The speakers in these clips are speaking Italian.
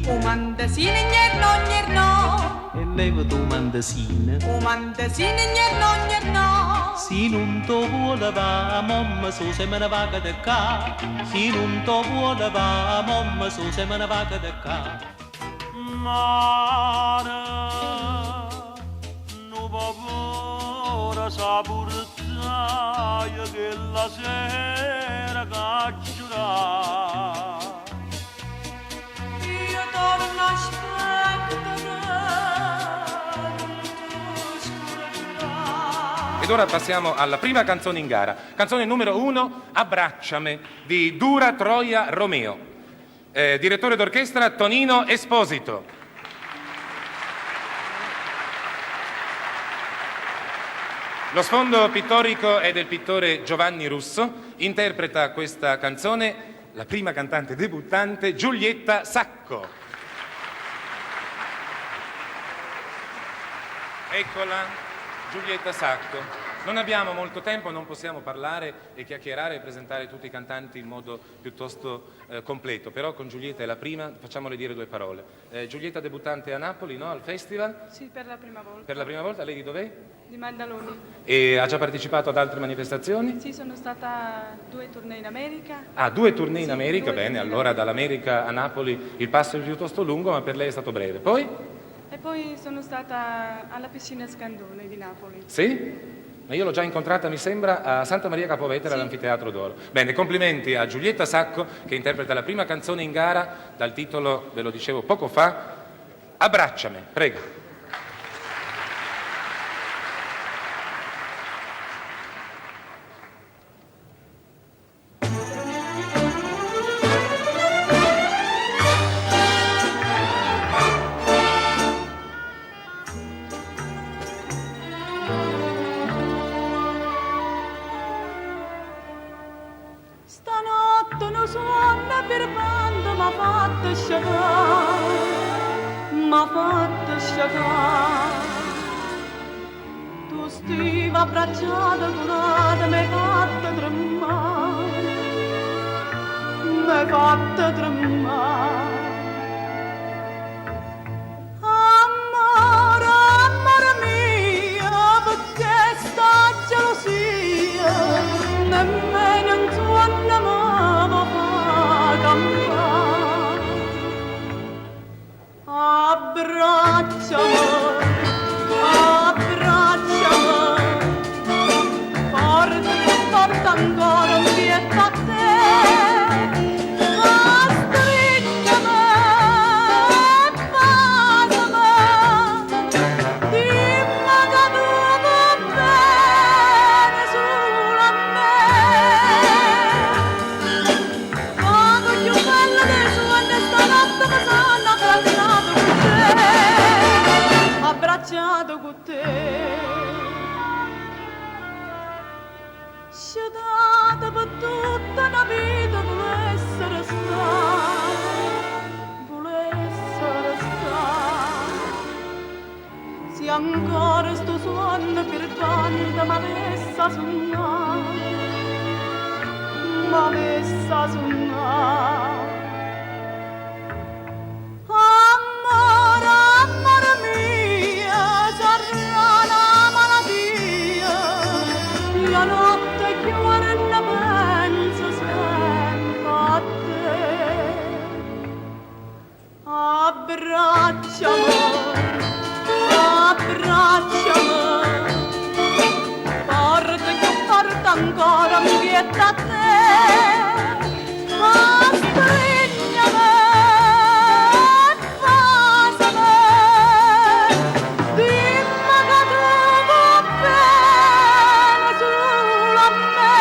O mandasina gnerno gnerno, e leva tu mandasina. o mandasina gnerno gnerno. Se non to vuole va, mamma so se me ne va da qua. Se non to vuole va, mamma so se me ne va da qua. Mare, non va ora saportaia che la sera cacciurà. Ed ora passiamo alla prima canzone in gara. Canzone numero 1, Abbracciami, di Dura Troia Romeo. Direttore d'orchestra Tonino Esposito. Lo sfondo pittorico è del pittore Giovanni Russo. Interpreta questa canzone la prima cantante debuttante Giulietta Sacco. Eccola. Giulietta Sacco. Non abbiamo molto tempo, non possiamo parlare e chiacchierare e presentare tutti i cantanti in modo piuttosto completo, però con Giulietta è la prima, facciamole dire due parole. Giulietta debuttante a Napoli, no? Al festival? Sì, per la prima volta. Per la prima volta? Lei di dov'è? Di Mandaloni. E ha già partecipato ad altre manifestazioni? Sì, sono stata 2 tournée in America. Ah, 2 tournée in Sì, America, 2 bene, tournée in allora America. dall'America a Napoli il passo è piuttosto lungo, ma per lei è stato breve. Poi? E poi sono stata alla piscina Scandone di Napoli. Sì? Ma io l'ho già incontrata, mi sembra, a Santa Maria Capovetere all'Anfiteatro d'Oro. Bene, complimenti a Giulietta Sacco che interpreta la prima canzone in gara dal titolo, ve lo dicevo poco fa, Abbracciami. Prego. Stanotte non suona per banda, m'ha fatto sciacare, m'ha fatto sciacare. Tu stiva abbracciata, curata, m'hai fatto tremare, m'hai fatto tremare. Amore, amore mio, perché sta gelosia, nemmeno in suona m'ava fa campare. Abbracciami, abbracciami, forte, forte ancora un pietto a te. Abbracciato con te, sciatata per tutta la vita, volesse restare, se ancora sto suono per quando m'avesse a sognare, m'avesse a sognare. La notte chiude la pensa abbracciami, abbracciami, porta che porta ancora mi vieta a te, strignami, basami, dimmi che tu vuoi bene solo a me.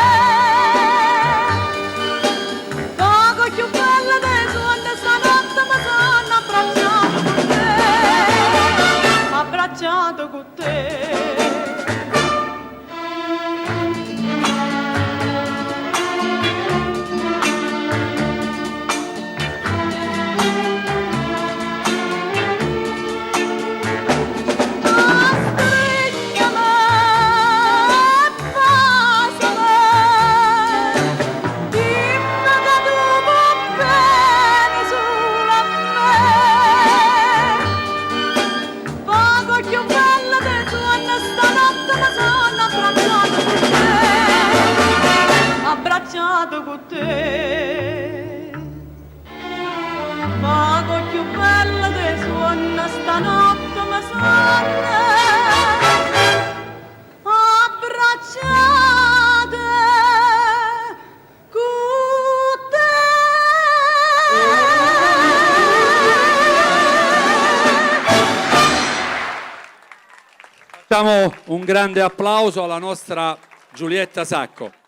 Poco più bella dei suoni stanotte mi sono abbracciato con te. Abbracciato con te, vago più bella dei suoni stanotte mi sono abbracciate con te. Facciamo un grande applauso alla nostra Giulietta Sacco.